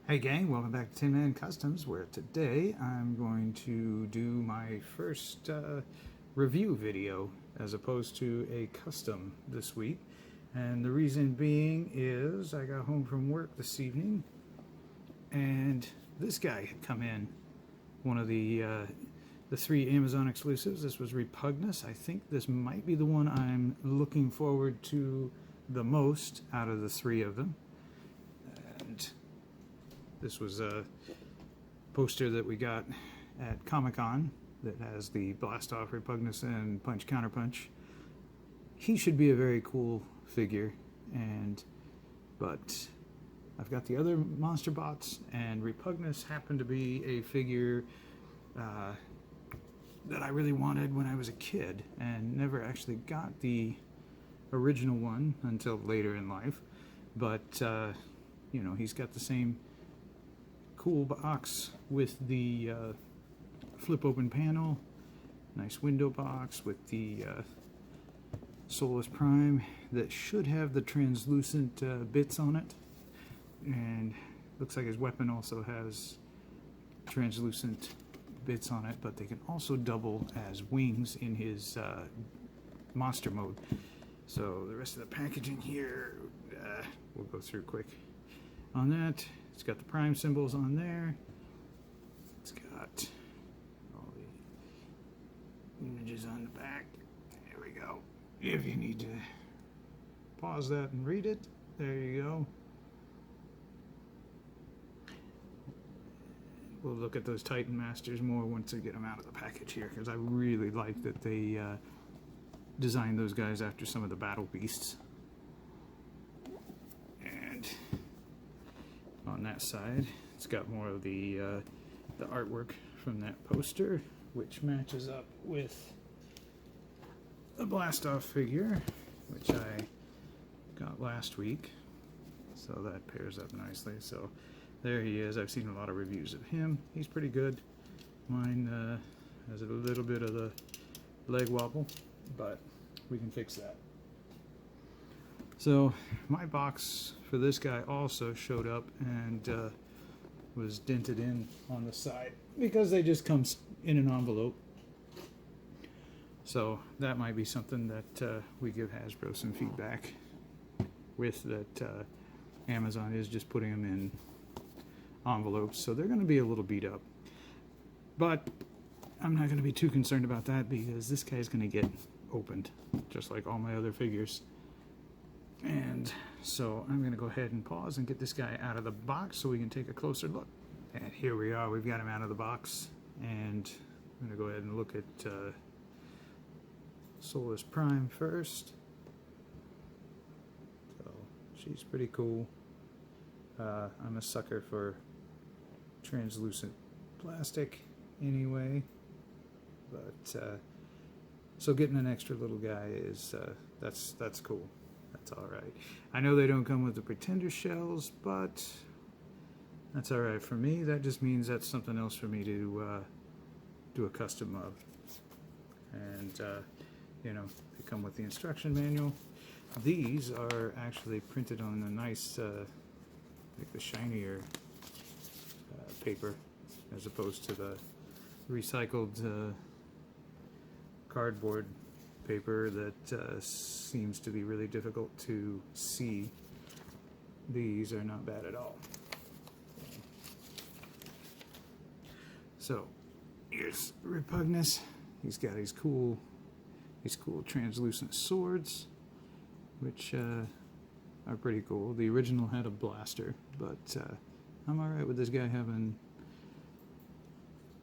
Hey gang, welcome back to Tin Man Customs, where today I'm going to do my first review video as opposed to a custom this week. And the reason being is I got home from work this evening and this guy had come in, one of the three Amazon exclusives. This was Repugnus. I think this might be the one I'm looking forward to the most out of the three of them. And this was a poster that we got at Comic-Con that has the Blast Off, Repugnus, and Punch Counterpunch. He should be a very cool figure, but I've got the other monster bots, and Repugnus happened to be a figure that I really wanted when I was a kid, and never actually got the original one until later in life. But you know, he's got the same cool box with the flip open panel, nice window box with the Solus Prime that should have the translucent bits on it, and looks like his weapon also has translucent bits on it, but they can also double as wings in his monster mode. So the rest of the packaging here we'll go through quick on that. It's got the prime symbols on there. It's got all the images on the back. There we go. If you need to pause that and read it, there you go. We'll look at those Titan Masters more once we get them out of the package here, because I really like that they designed those guys after some of the battle beasts. And on that side, it's got more of the artwork from that poster, which matches up with the Blast-Off figure, which I got last week. So that pairs up nicely. So there he is. I've seen a lot of reviews of him. He's pretty good. Mine has a little bit of the leg wobble, but we can fix that. So my box for this guy also showed up and was dented in on the side because they just come in an envelope. So that might be something that we give Hasbro some feedback with, that Amazon is just putting them in envelopes, so they're going to be a little beat up. But I'm not going to be too concerned about that, because this guy's going to get opened just like all my other figures. And so I'm going to go ahead and pause and get this guy out of the box so we can take a closer look. And here we are. We've got him out of the box, and I'm going to go ahead and look at Solus Prime first. So she's pretty cool. I'm a sucker for translucent plastic anyway, but so getting an extra little guy is that's cool. That's all right. I know they don't come with the Pretender shells, but that's all right for me. That just means that's something else for me to do a custom of. And you know, they come with the instruction manual. These are actually printed on a nice, like the shinier paper, as opposed to the recycled cardboard paper that seems to be really difficult to see. These are not bad at all. So here's Repugnus. He's got his cool translucent swords, which are pretty cool. The original had a blaster, but I'm alright with this guy having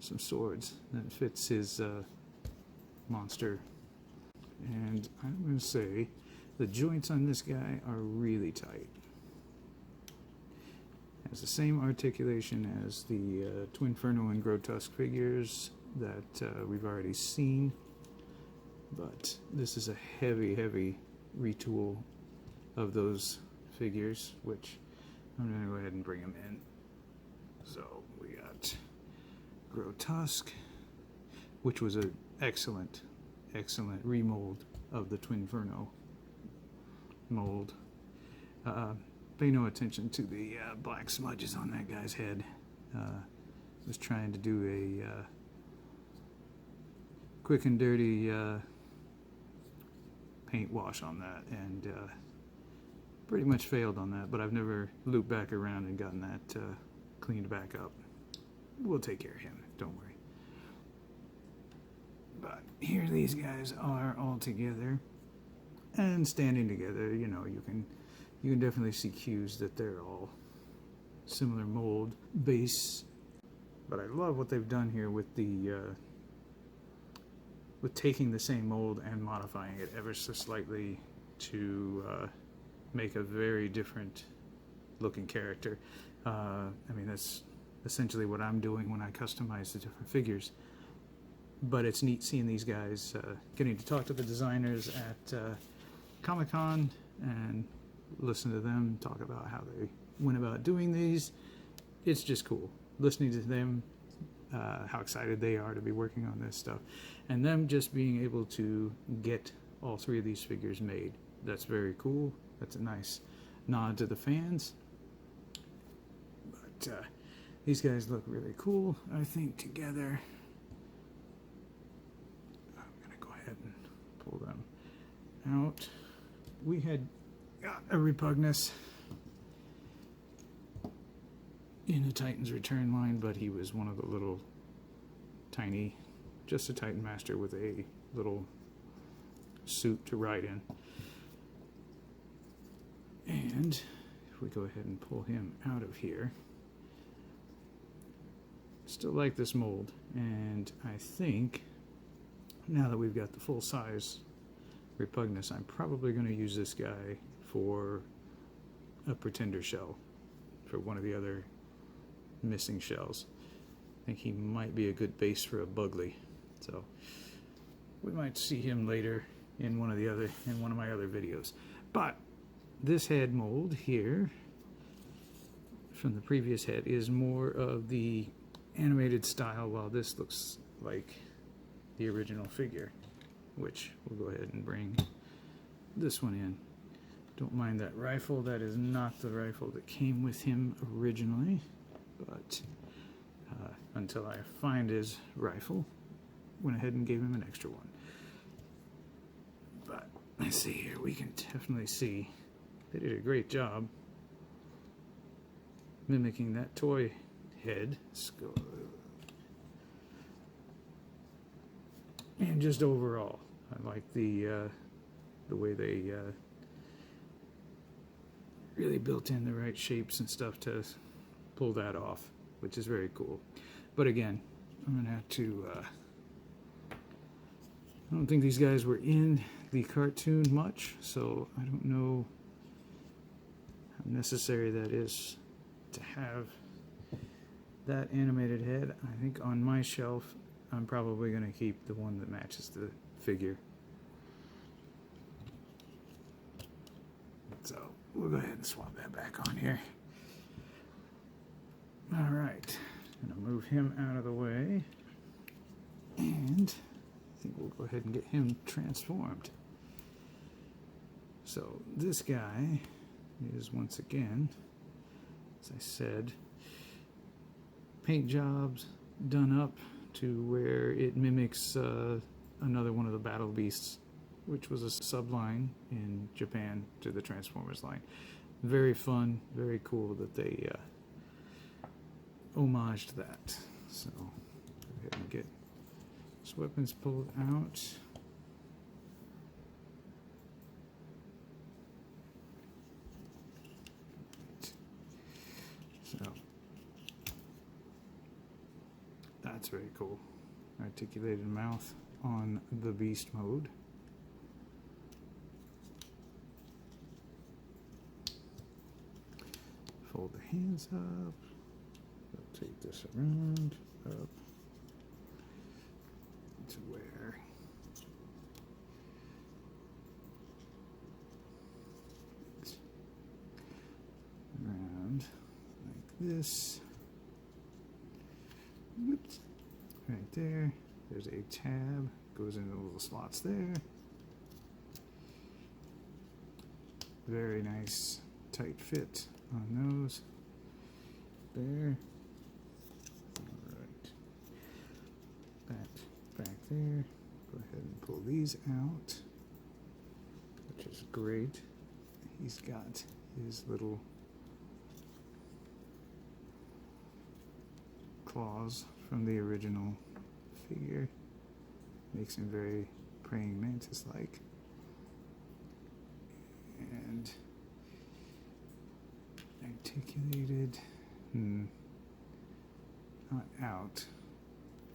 some swords that fits his monster. And I'm going to say the joints on this guy are really tight. Has the same articulation as the Twinferno and Grotesque figures that we've already seen, but this is a heavy retool of those figures, which I'm going to go ahead and bring them in. So we got Grotesque, which was an excellent remold of the Twinferno mold. pay no attention to the black smudges on that guy's head. Was trying to do a quick and dirty paint wash on that, and pretty much failed on that, but I've never looped back around and gotten that cleaned back up. We'll take care of him, don't worry. But here these guys are all together and standing together. You know, you can definitely see cues that they're all similar mold base. But I love what they've done here with the with taking the same mold and modifying it ever so slightly to make a very different looking character. I mean, that's essentially what I'm doing when I customize the different figures. But it's neat seeing these guys getting to talk to the designers at Comic-Con and listen to them talk about how they went about doing these. It's just cool listening to them, how excited they are to be working on this stuff, and them just being able to get all three of these figures made. That's very cool. That's a nice nod to the fans. But these guys look really cool, I think, together. I'm gonna go ahead and pull them out. We had got a Repugnus in the Titan's Return line, but he was one of the little tiny, just a Titan Master with a little suit to ride in. And if we go ahead and pull him out of here, still like this mold, and I think now that we've got the full size Repugnus, I'm probably going to use this guy for a pretender shell for one of the other missing shells. I think he might be a good base for a Bugly, so we might see him later in one of my other videos. But this head mold here from the previous head is more of the animated style, while this looks like the original figure, which we'll go ahead and bring this one in. Don't mind that rifle. That is not the rifle that came with him originally, but until I find his rifle, went ahead and gave him an extra one. But let's see here, we can definitely see they did a great job mimicking that toy head skull. And just overall, I like the way they really built in the right shapes and stuff to pull that off, which is very cool. But again, I'm gonna have to I don't think these guys were in the cartoon much, so I don't know how necessary that is to have that animated head. I think on my shelf I'm probably going to keep the one that matches the figure. So we'll go ahead and swap that back on here. Alright, I'm going to move him out of the way, and I think we'll go ahead and get him transformed. So this guy is, once again, as I said, paint jobs done up to where it mimics another one of the Battle Beasts, which was a subline in Japan to the Transformers line. Very fun, very cool that they homaged that. So go ahead and get his weapons pulled out. So that's very cool. Articulated mouth on the beast mode. Fold the hands up. We'll take this around, up to where around like this. Whoops. Right there. There's a tab. Goes into the little slots there. Very nice, tight fit. on those. There. Alright. That back there. Go ahead and pull these out, which is great. He's got his little claws from the original figure. Makes him very praying mantis-like. And articulated, not out,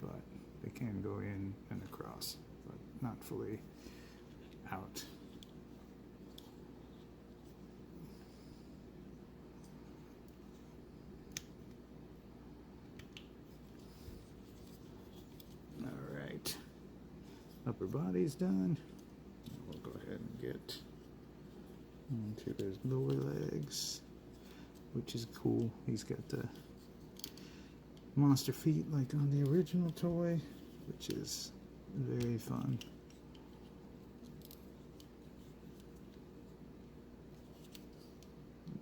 but they can go in and across, but not fully out. Alright, upper body's done. We'll go ahead and get into those lower legs, which is cool. He's got the monster feet like on the original toy, which is very fun.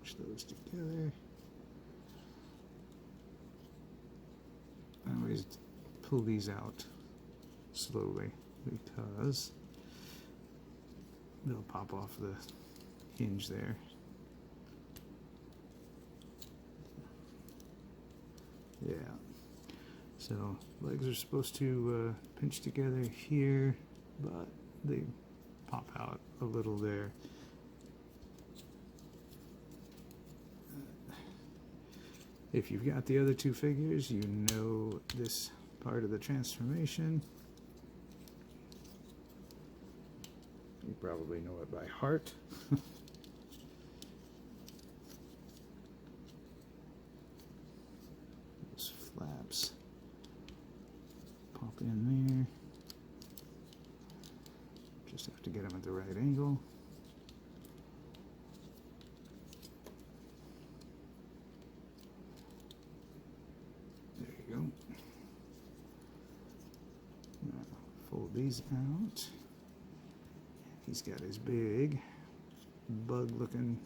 Push those together. I always pull these out slowly because they'll pop off the hinge there. Yeah. So legs are supposed to pinch together here, but they pop out a little there. If you've got the other two figures, you know this part of the transformation. You probably know it by heart. Those flaps pop in there. Just have to get them at the right angle. There you go. Now fold these out. He's got his big bug-looking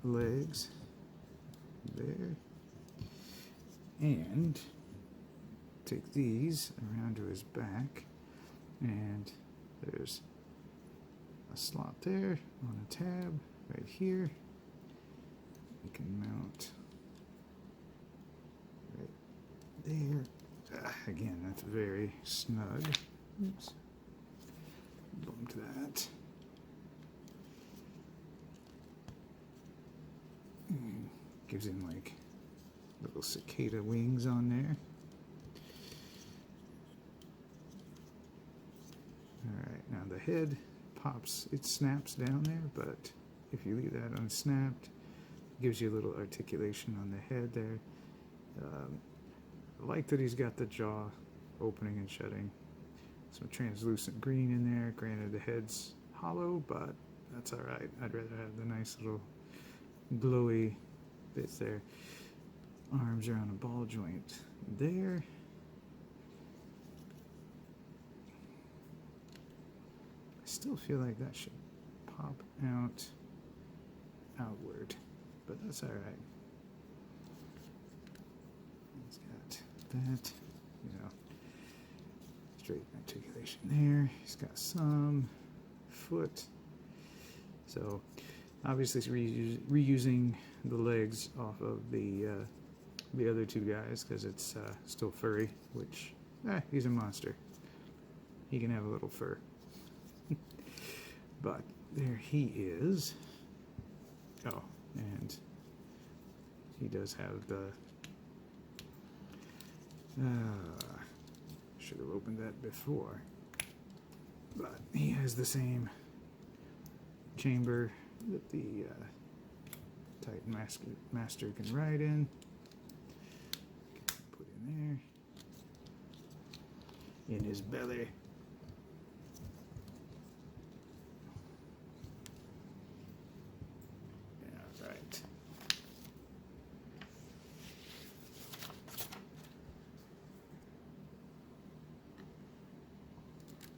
legs there, and take these around to his back, and there's a slot there on a tab right here. You can mount right there. Again, that's very snug. Oops. Bumped that. Gives him like little cicada wings on there. Alright, now the head pops, it snaps down there, but if you leave that unsnapped, it gives you a little articulation on the head there. I like that he's got the jaw opening and shutting. Some translucent green in there. Granted, the head's hollow, but that's alright. I'd rather have the nice little glowy bits there. Arms are on a ball joint there. I still feel like that should pop out outward, but that's alright. He's got that, you know, straight articulation there. He's got some foot. So obviously reusing the legs off of the other two guys because it's still furry, which he's a monster. He can have a little fur. But there he is. Oh, and he does have the should have opened that before, but he has the same chamber that the Titan Master can ride in. Put in there in his belly. Yeah, right.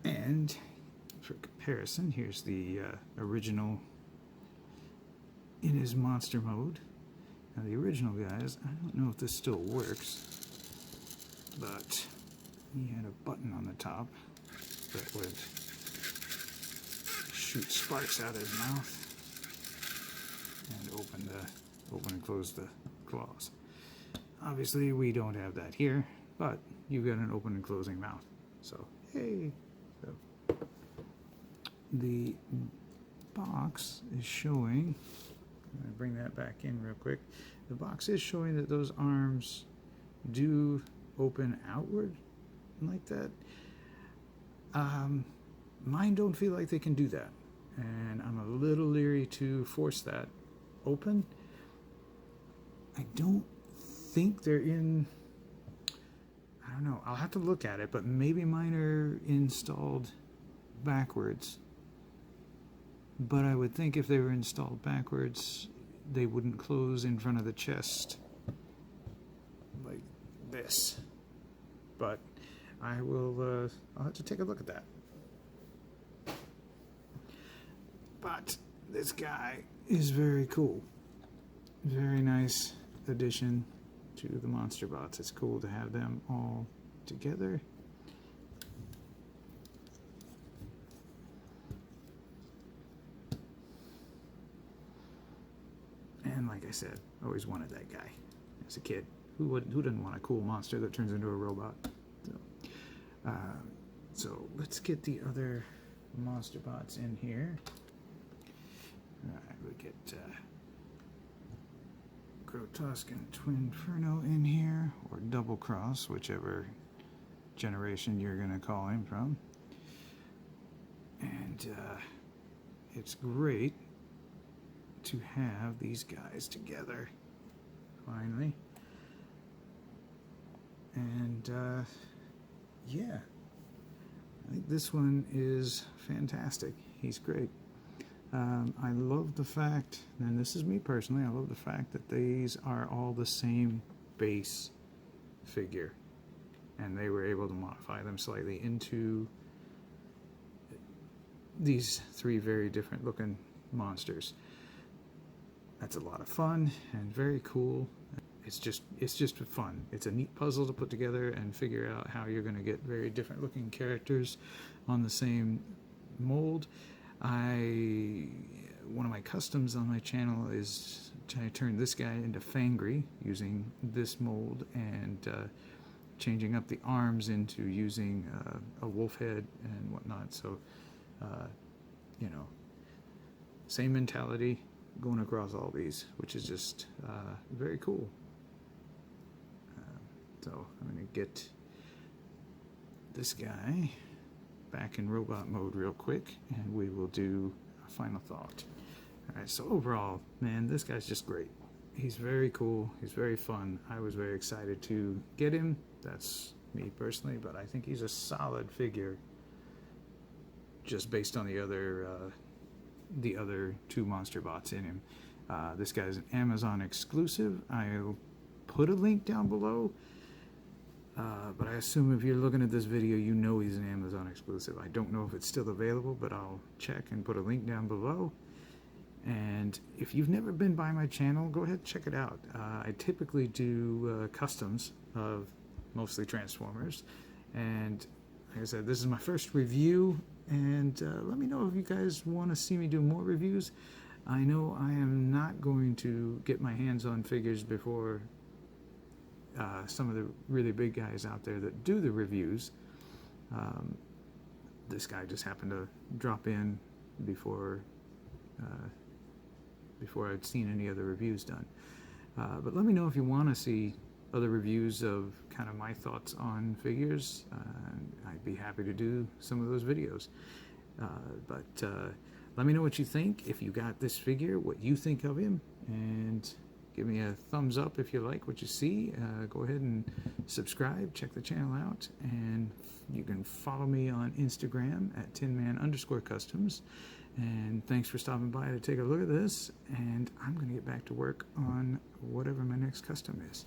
And for comparison, here's the original in his monster mode. Now the original guys, I don't know if this still works, but he had a button on the top that would shoot sparks out of his mouth and open and close the claws. Obviously we don't have that here, but you've got an open and closing mouth. So hey, so the box is showing, I'm going to bring that back in real quick. The box is showing that those arms do open outward like that. Mine don't feel like they can do that, and I'm a little leery to force that open. I don't think they're in, I don't know, I'll have to look at it, but maybe mine are installed backwards. But I would think if they were installed backwards, they wouldn't close in front of the chest like this. But I will, I'll have to take a look at that. But this guy is very cool. Very nice addition to the monster bots. It's cool to have them all together. And like I said, I always wanted that guy as a kid. Who didn't want a cool monster that turns into a robot? So let's get the other monster bots in here. Alright, we get Grotesque and Twinferno in here, or Double Cross, whichever generation you're going to call him from. And it's great to have these guys together finally. And yeah, I think this one is fantastic. He's great. I love the fact, and this is me personally, I love the fact that these are all the same base figure, and they were able to modify them slightly into these three very different looking monsters. That's a lot of fun and very cool. It's just fun. It's a neat puzzle to put together and figure out how you're going to get very different looking characters on the same mold. One of my customs on my channel is trying to turn this guy into Fangry using this mold, and changing up the arms into using a wolf head and whatnot. So, you know, same mentality going across all these, which is just very cool. So I'm going to get this guy back in robot mode real quick, and we will do a final thought. Alright, so overall, man, this guy's just great. He's very cool, he's very fun. I was very excited to get him. That's me personally, but I think he's a solid figure just based on the other two monster bots in him. This guy's an Amazon exclusive. I'll put a link down below. But I assume if you're looking at this video, you know he's an Amazon exclusive. I don't know if it's still available, but I'll check and put a link down below. And if you've never been by my channel, go ahead and check it out. I typically do customs of mostly Transformers. And like I said, this is my first review. And let me know if you guys want to see me do more reviews. I know I am not going to get my hands on figures before some of the really big guys out there that do the reviews. This guy just happened to drop in before I'd seen any other reviews done. But let me know if you want to see other reviews of kind of my thoughts on figures. I'd be happy to do some of those videos. But let me know what you think. If you got this figure, what you think of him, and give me a thumbs up if you like what you see. Go ahead and subscribe, check the channel out, and you can follow me on Instagram at tinman_customs. And thanks for stopping by to take a look at this, and I'm going to get back to work on whatever my next custom is.